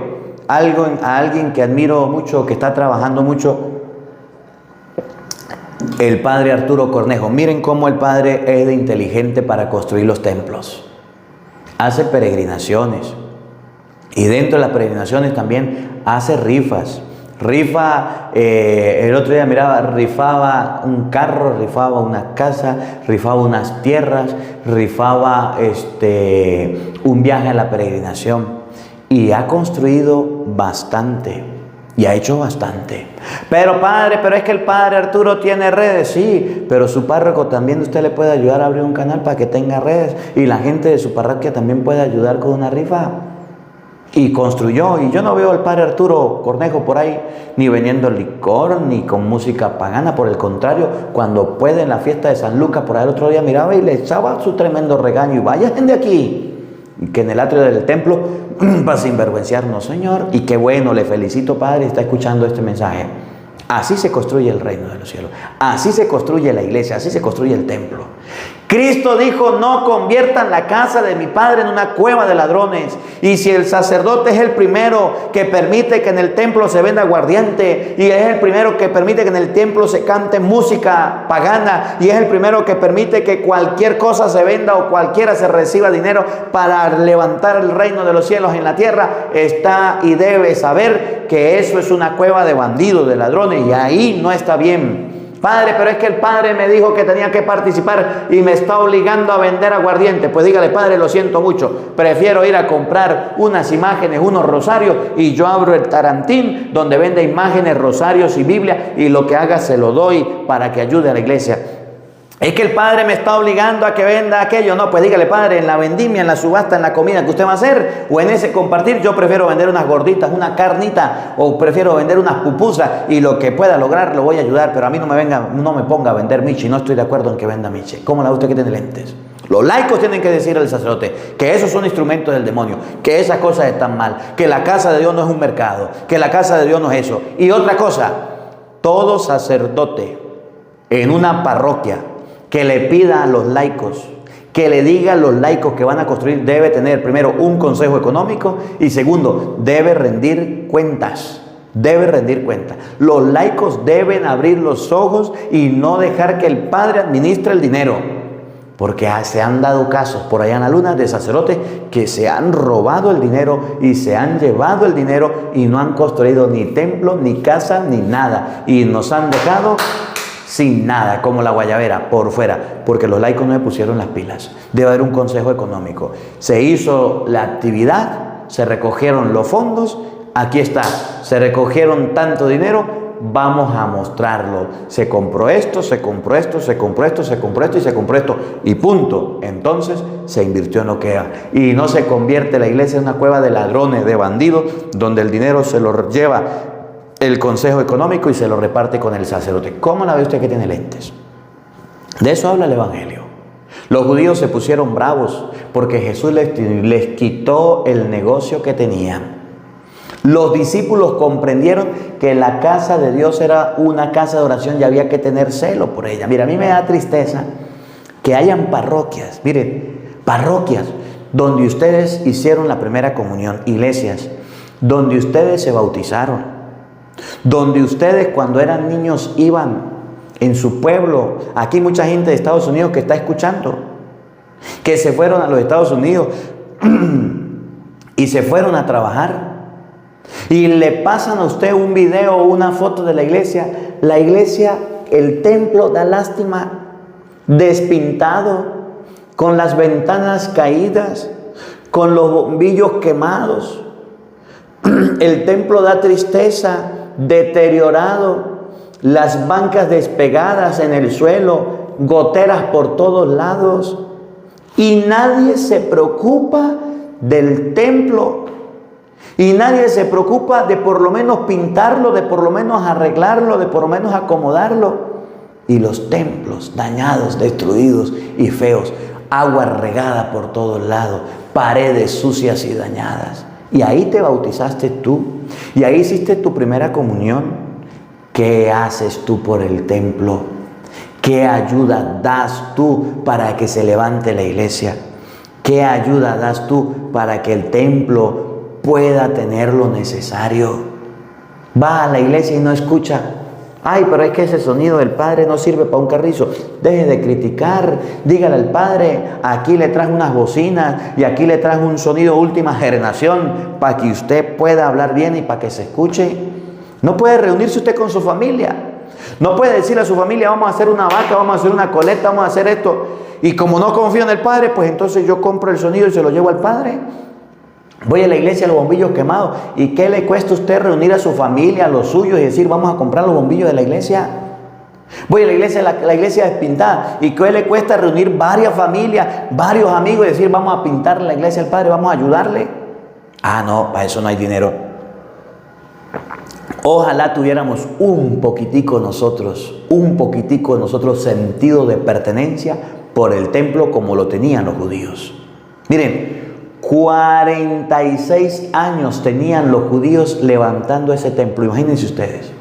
a alguien que admiro mucho, que está trabajando mucho, el padre Arturo Cornejo. Miren cómo el padre es de inteligente para construir los templos. Hace peregrinaciones y dentro de las peregrinaciones también hace rifas. El otro día miraba, rifaba un carro, rifaba una casa, rifaba unas tierras, rifaba un viaje a la peregrinación y ha construido bastante y ha hecho bastante. Pero padre, pero es que el padre Arturo tiene redes, sí, pero su párroco también usted le puede ayudar a abrir un canal para que tenga redes y la gente de su parroquia también puede ayudar con una rifa. Y construyó, y yo no veo al padre Arturo Cornejo por ahí ni vendiendo licor, ni con música pagana. Por el contrario, cuando puede en la fiesta de San Lucas, por ahí el otro día miraba y le echaba su tremendo regaño, y vayan de aquí, y que en el atrio del templo para sinvergüenciarnos, Señor. Y qué bueno, le felicito, padre, está escuchando este mensaje. Así se construye el reino de los cielos, así se construye la iglesia, así se construye el templo. Cristo dijo, no conviertan la casa de mi Padre en una cueva de ladrones. Y si el sacerdote es el primero que permite que en el templo se venda aguardiente, y es el primero que permite que en el templo se cante música pagana, y es el primero que permite que cualquier cosa se venda o cualquiera se reciba dinero para levantar el reino de los cielos en la tierra, está y debe saber que eso es una cueva de bandidos, de ladrones, y ahí no está bien. Padre, pero es que el padre me dijo que tenía que participar y me está obligando a vender aguardiente. Pues dígale, padre, lo siento mucho, prefiero ir a comprar unas imágenes, unos rosarios, y yo abro el tarantín donde vende imágenes, rosarios y Biblia, y lo que haga se lo doy para que ayude a la iglesia. Es que el padre me está obligando a que venda aquello. No, pues dígale, padre, en la vendimia, en la subasta, en la comida que usted va a hacer, o en ese compartir, yo prefiero vender unas gorditas, una carnita, o prefiero vender unas pupusas, y lo que pueda lograr lo voy a ayudar, pero a mí no me ponga a vender michi. No estoy de acuerdo en que venda michi. ¿Cómo la usted que tiene lentes? Los laicos tienen que decir al sacerdote que esos son instrumentos del demonio, que esas cosas están mal, que la casa de Dios no es un mercado, que la casa de Dios no es eso. Y otra cosa, todo sacerdote en una parroquia que le pida a los laicos, que le diga a los laicos que van a construir, debe tener primero un consejo económico y segundo, debe rendir cuentas. Debe rendir cuentas. Los laicos deben abrir los ojos y no dejar que el padre administre el dinero. Porque se han dado casos por allá en la luna de sacerdotes que se han robado el dinero y se han llevado el dinero y no han construido ni templo, ni casa, ni nada. Y nos han dejado sin nada, como la guayabera, por fuera, porque los laicos no le pusieron las pilas. Debe haber un consejo económico. Se hizo la actividad, se recogieron los fondos, aquí está, se recogieron tanto dinero, vamos a mostrarlo. Se compró esto, se compró esto, se compró esto, se compró esto y se compró esto, y punto. Entonces se invirtió en lo que era. Y no se convierte la iglesia en una cueva de ladrones, de bandidos, donde el dinero se lo lleva el consejo económico y se lo reparte con el sacerdote. ¿Cómo la ve usted que tiene lentes? De eso habla el evangelio. Los judíos se pusieron bravos porque Jesús les quitó el negocio que tenían. Los discípulos comprendieron que la casa de Dios era una casa de oración y había que tener celo por ella. Mira, a mí me da tristeza que hayan parroquias, miren, parroquias donde ustedes hicieron la primera comunión, iglesias donde ustedes se bautizaron, donde ustedes cuando eran niños iban en su pueblo. Aquí mucha gente de Estados Unidos que está escuchando, que se fueron a los Estados Unidos y se fueron a trabajar, y le pasan a usted un video o una foto de la iglesia, el templo da lástima, despintado, con las ventanas caídas, con los bombillos quemados. El templo da tristeza, deteriorado, las bancas despegadas en el suelo, goteras por todos lados, y nadie se preocupa del templo, y nadie se preocupa de por lo menos pintarlo, de por lo menos arreglarlo, de por lo menos acomodarlo. Y los templos dañados, destruidos y feos, agua regada por todos lados, paredes sucias y dañadas. Y ahí te bautizaste tú. Y ahí hiciste tu primera comunión. ¿Qué haces tú por el templo? ¿Qué ayuda das tú para que se levante la iglesia? ¿Qué ayuda das tú para que el templo pueda tener lo necesario? Va a la iglesia y no escucha. Ay, pero es que ese sonido del Padre no sirve para un carrizo. Deje de criticar. Dígale al Padre, aquí le traje unas bocinas y aquí le traje un sonido última generación para que usted pueda hablar bien y para que se escuche. No puede reunirse usted con su familia. No puede decirle a su familia, vamos a hacer una vaca, vamos a hacer una coleta, vamos a hacer esto. Y como no confío en el Padre, pues entonces yo compro el sonido y se lo llevo al Padre. Voy a la iglesia, los bombillos quemados. ¿Y qué le cuesta a usted reunir a su familia, a los suyos y decir, vamos a comprar los bombillos de la iglesia? Voy a la iglesia, la iglesia despintada. ¿Y qué le cuesta reunir varias familias, varios amigos y decir, vamos a pintar la iglesia al Padre, vamos a ayudarle? Ah, no, para eso no hay dinero. Ojalá tuviéramos un poquitico nosotros sentido de pertenencia por el templo como lo tenían los judíos. Miren, 46 años tenían los judíos levantando ese templo, imagínense ustedes.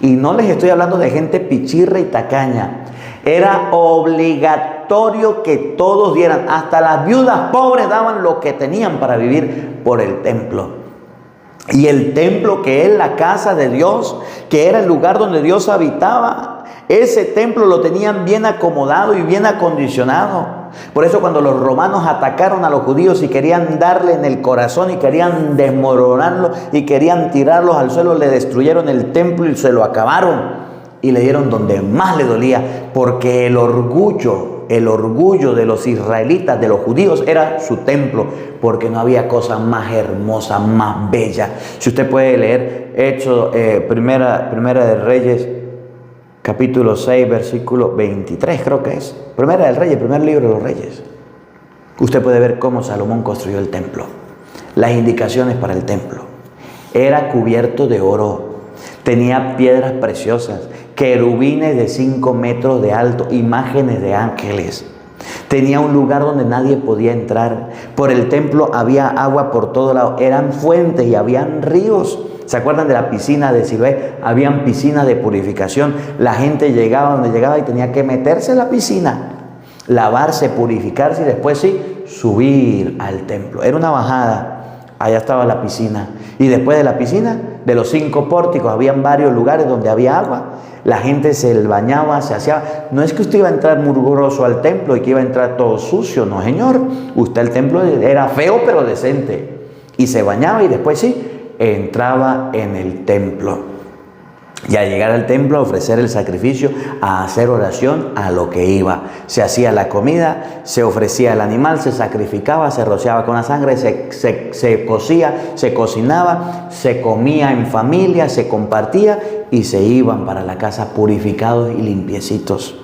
Y no les estoy hablando de gente pichirra y tacaña. Era obligatorio que todos dieran, hasta las viudas pobres daban lo que tenían para vivir por el templo. Y el templo, que es la casa de Dios, que era el lugar donde Dios habitaba, ese templo lo tenían bien acomodado y bien acondicionado. Por eso cuando los romanos atacaron a los judíos y querían darle en el corazón y querían desmoronarlo y querían tirarlos al suelo, le destruyeron el templo y se lo acabaron. Y le dieron donde más le dolía, porque el orgullo de los israelitas, de los judíos, era su templo, porque no había cosa más hermosa, más bella. Si usted puede leer Hechos, primera de Reyes, capítulo 6, versículo 23, creo que es. Primera del Reyes, primer libro de los Reyes. Usted puede ver cómo Salomón construyó el templo. Las indicaciones para el templo. Era cubierto de oro. Tenía piedras preciosas, querubines de 5 metros de alto, imágenes de ángeles. Tenía un lugar donde nadie podía entrar. Por el templo había agua por todo lado. Eran fuentes y habían ríos. ¿Se acuerdan de la piscina de Siloé? Habían piscinas de purificación. La gente llegaba donde llegaba y tenía que meterse en la piscina, lavarse, purificarse y después sí, subir al templo. Era una bajada. Allá estaba la piscina. Y después de la piscina, de los 5 pórticos, habían varios lugares donde había agua. La gente se bañaba, se aseaba. No es que usted iba a entrar mugroso al templo y que iba a entrar todo sucio. No, señor. Usted, el templo era feo pero decente. Y se bañaba y después sí, entraba en el templo. Y al llegar al templo a ofrecer el sacrificio, a hacer oración, a lo que iba. Se hacía la comida, se ofrecía el animal, se sacrificaba, se rociaba con la sangre, se cocía, se cocinaba, se comía en familia, se compartía y se iban para la casa purificados y limpiecitos.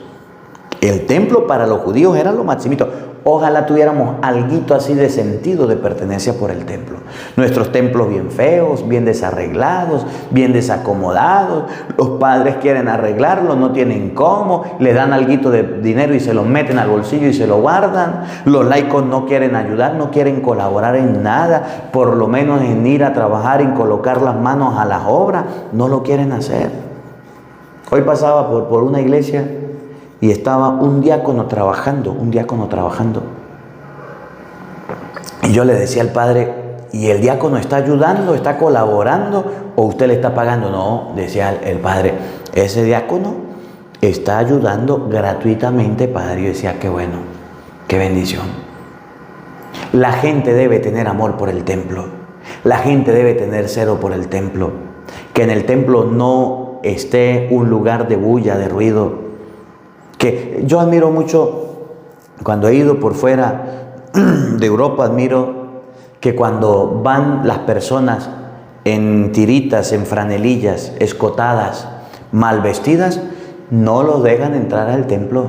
El templo para los judíos era lo maximito. Ojalá tuviéramos alguito así de sentido de pertenencia por el templo. Nuestros templos bien feos, bien desarreglados, bien desacomodados. Los padres quieren arreglarlo, no tienen cómo. Le dan alguito de dinero y se lo meten al bolsillo y se lo guardan. Los laicos no quieren ayudar, no quieren colaborar en nada. Por lo menos en ir a trabajar, en colocar las manos a las obras. No lo quieren hacer. Hoy pasaba por una iglesia y estaba un diácono trabajando. Y yo le decía al padre, ¿y el diácono está ayudando, está colaborando o usted le está pagando? No, decía el padre, ese diácono está ayudando gratuitamente, padre. Yo decía, qué bueno, qué bendición. La gente debe tener amor por el templo. La gente debe tener celo por el templo. Que en el templo no esté un lugar de bulla, de ruido. Que yo admiro mucho, cuando he ido por fuera de Europa, admiro que cuando van las personas en tiritas, en franelillas, escotadas, mal vestidas, no los dejan entrar al templo.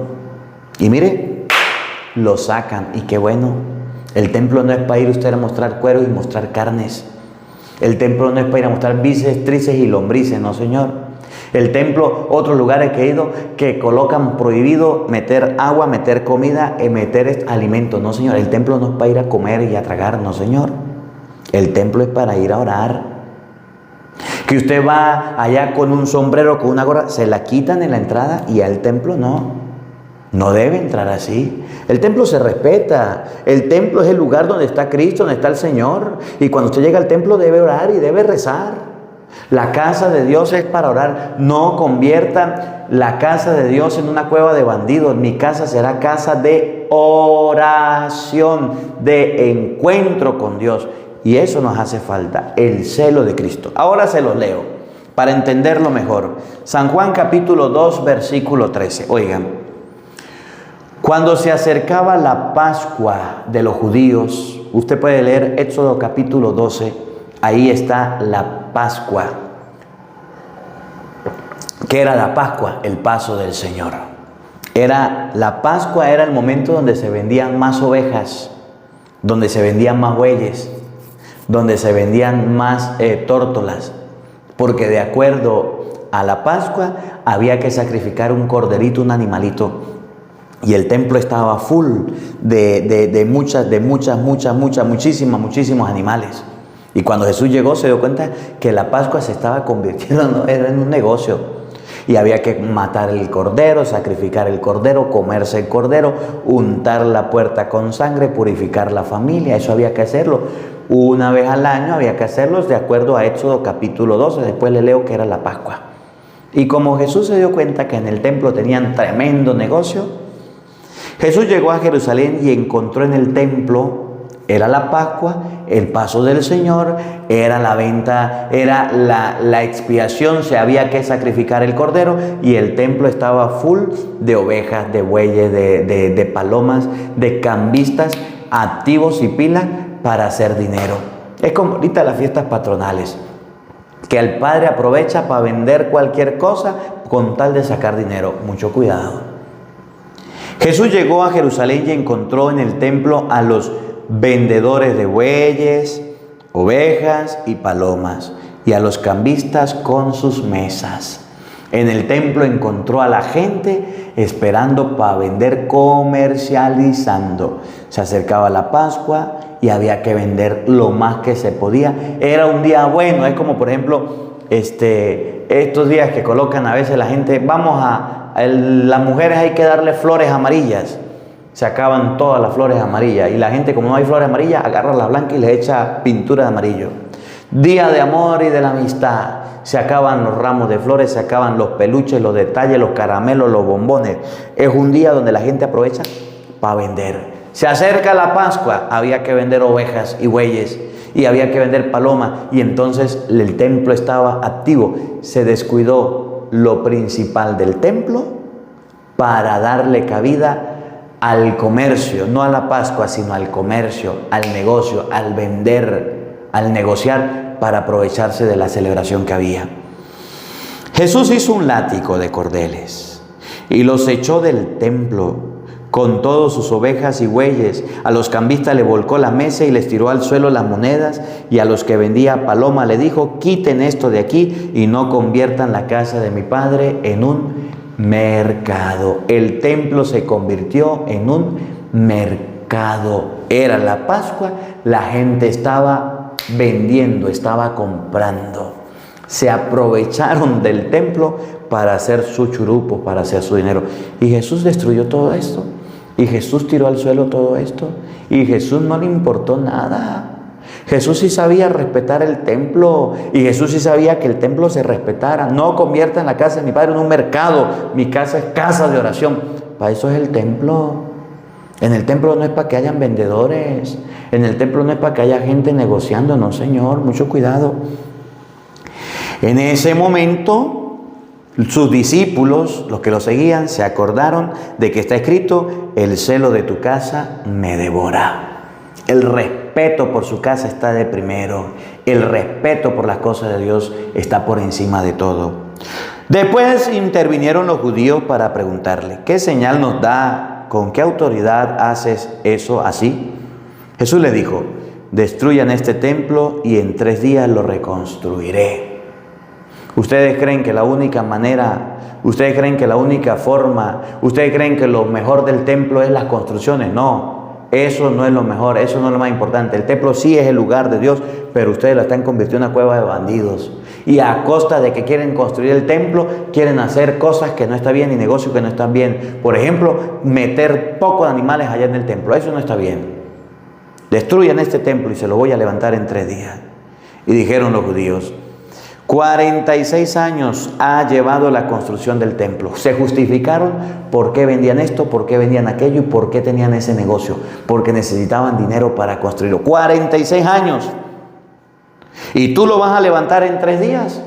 Y mire, los sacan. Y qué bueno. El templo no es para ir usted a mostrar cuero y mostrar carnes. El templo no es para ir a mostrar bíceps, tríceps y lombrices, no señor. El templo, otros lugares que he ido, que colocan prohibido meter agua, meter comida, meter alimento. No, señor, el templo no es para ir a comer y a tragar, no, señor. El templo es para ir a orar. Que usted va allá con un sombrero, con una gorra, se la quitan en la entrada y al templo no. No debe entrar así. El templo se respeta. El templo es el lugar donde está Cristo, donde está el Señor. Y cuando usted llega al templo debe orar y debe rezar. La casa de Dios es para orar. No conviertan la casa de Dios en una cueva de bandidos. Mi casa será casa de oración, de encuentro con Dios. Y eso nos hace falta, el celo de Cristo. Ahora se los leo para entenderlo mejor. San Juan capítulo 2, versículo 13. Oigan. Cuando se acercaba la Pascua de los judíos, usted puede leer Éxodo capítulo 12, ahí está la Pascua. ¿Qué era la Pascua? El paso del Señor. La Pascua era el momento donde se vendían más ovejas, donde se vendían más bueyes, donde se vendían más tórtolas, porque de acuerdo a la Pascua había que sacrificar un corderito, un animalito. Y el templo estaba full de muchísimos animales. Y cuando Jesús llegó se dio cuenta que la Pascua se estaba convirtiendo en un negocio. Y había que matar el cordero, sacrificar el cordero, comerse el cordero, untar la puerta con sangre, purificar la familia. Eso había que hacerlo. Una vez al año había que hacerlo de acuerdo a Éxodo capítulo 12. Después le leo que era la Pascua. Y como Jesús se dio cuenta que en el templo tenían tremendo negocio, Jesús llegó a Jerusalén y encontró en el templo, era la Pascua, el paso del Señor, era la venta, era la expiación, se había que sacrificar el cordero y el templo estaba full de ovejas, de bueyes, de palomas, de cambistas activos y pilas para hacer dinero. Es como ahorita las fiestas patronales, que el padre aprovecha para vender cualquier cosa con tal de sacar dinero. Mucho cuidado. Jesús llegó a Jerusalén y encontró en el templo a los vendedores de bueyes, ovejas y palomas, y a los cambistas con sus mesas. En el templo encontró a la gente esperando para vender, comercializando. Se acercaba la Pascua y había que vender lo más que se podía. Era un día bueno, es como por ejemplo estos días que colocan a veces la gente, las mujeres hay que darle flores amarillas. Se acaban todas las flores amarillas y la gente, como no hay flores amarillas, agarra la blanca y le echa pintura de amarillo. Día de amor y de la amistad. Se acaban los ramos de flores, se acaban los peluches, los detalles, los caramelos, los bombones. Es un día donde la gente aprovecha para vender. Se acerca la Pascua, había que vender ovejas y bueyes y había que vender palomas y entonces el templo estaba activo. Se descuidó lo principal del templo para darle cabida al comercio, no a la Pascua, sino al comercio, al negocio, al vender, al negociar para aprovecharse de la celebración que había. Jesús hizo un látigo de cordeles y los echó del templo con todas sus ovejas y bueyes. A los cambistas le volcó la mesa y les tiró al suelo las monedas, y a los que vendía paloma le dijo: quiten esto de aquí y no conviertan la casa de mi Padre en un mercado. El templo se convirtió en un mercado. Era la Pascua, la gente estaba vendiendo, estaba comprando. Se aprovecharon del templo para hacer su churupo, para hacer su dinero. Y Jesús destruyó todo esto. Y Jesús tiró al suelo todo esto. Y Jesús no le importó nada. Jesús sí sabía respetar el templo. Y Jesús sí sabía que el templo se respetara. No conviertan la casa de mi Padre en un mercado. Mi casa es casa de oración. Para eso es el templo. En el templo no es para que hayan vendedores. En el templo no es para que haya gente negociando. No, Señor, mucho cuidado. En ese momento, sus discípulos, los que lo seguían, se acordaron de que está escrito: el celo de tu casa me devora. El respeto por su casa está de primero. El respeto por las cosas de Dios está por encima de todo. Después intervinieron los judíos para preguntarle: ¿qué señal nos da? ¿Con qué autoridad haces eso así? Jesús le dijo: destruyan este templo y en 3 días lo reconstruiré. ¿Ustedes creen que la única manera, ustedes creen que la única forma, ustedes creen que lo mejor del templo es las construcciones? No, Eso no es lo mejor, eso no es lo más importante. El templo sí es el lugar de Dios, pero ustedes lo están convirtiendo en una cueva de bandidos. Y a costa de que quieren construir el templo, quieren hacer cosas que no están bien y negocios que no están bien. Por ejemplo, meter pocos animales allá en el templo. Eso no está bien. Destruyan este templo y se lo voy a levantar en 3 días. Y dijeron los judíos, 46 años ha llevado la construcción del templo. Se justificaron por qué vendían esto, por qué vendían aquello y por qué tenían ese negocio. Porque necesitaban dinero para construirlo. 46 años. ¿Y tú lo vas a levantar en 3 días?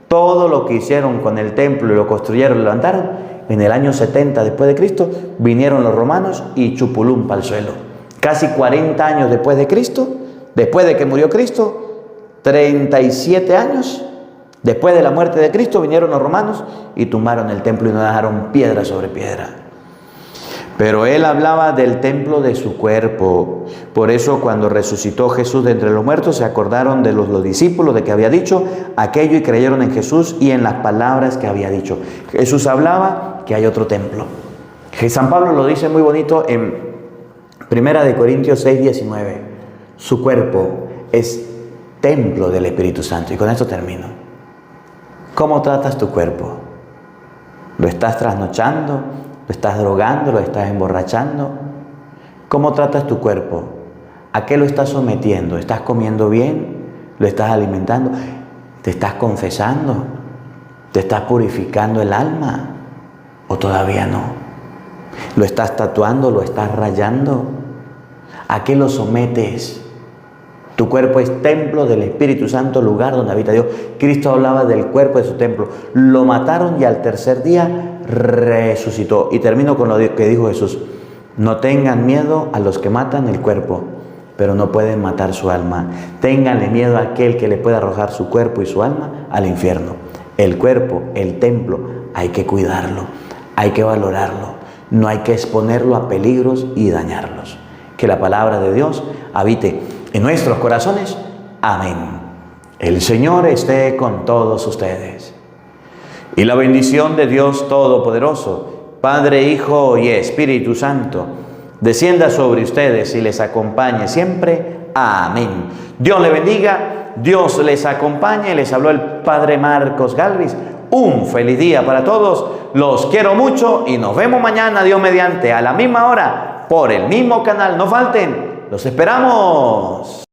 Todo lo que hicieron con el templo y lo construyeron y lo levantaron, en el año 70 después de Cristo, vinieron los romanos y chupulum para el suelo. Casi 40 años después de Cristo, después de que murió Cristo, 37 años después de la muerte de Cristo, vinieron los romanos y tumbaron el templo y no dejaron piedra sobre piedra. Pero él hablaba del templo de su cuerpo. Por eso cuando resucitó Jesús de entre los muertos, se acordaron de los discípulos de que había dicho aquello y creyeron en Jesús y en las palabras que había dicho. Jesús hablaba que hay otro templo. San Pablo lo dice muy bonito en 1 Corintios 6:19. Su cuerpo es templo del Espíritu Santo. Y con esto termino. ¿Cómo tratas tu cuerpo? ¿Lo estás trasnochando? ¿Lo estás drogando? ¿Lo estás emborrachando? ¿Cómo tratas tu cuerpo? ¿A qué lo estás sometiendo? ¿Estás comiendo bien? ¿Lo estás alimentando? ¿Te estás confesando? ¿Te estás purificando el alma? ¿O todavía no? ¿Lo estás tatuando? ¿Lo estás rayando? ¿A qué lo sometes? Tu cuerpo es templo del Espíritu Santo, lugar donde habita Dios. Cristo hablaba del cuerpo de su templo. Lo mataron y al tercer día resucitó. Y termino con lo que dijo Jesús. No tengan miedo a los que matan el cuerpo, pero no pueden matar su alma. Ténganle miedo a aquel que le pueda arrojar su cuerpo y su alma al infierno. El cuerpo, el templo, hay que cuidarlo, hay que valorarlo. No hay que exponerlo a peligros y dañarlos. Que la palabra de Dios habite en nuestros corazones. Amén. El Señor esté con todos ustedes. Y la bendición de Dios Todopoderoso, Padre, Hijo y Espíritu Santo, descienda sobre ustedes y les acompañe siempre. Amén. Dios les bendiga, Dios les acompañe. Les habló el Padre Marcos Galvis. Un feliz día para todos. Los quiero mucho y nos vemos mañana, Dios mediante, a la misma hora, por el mismo canal. No falten. ¡Los esperamos!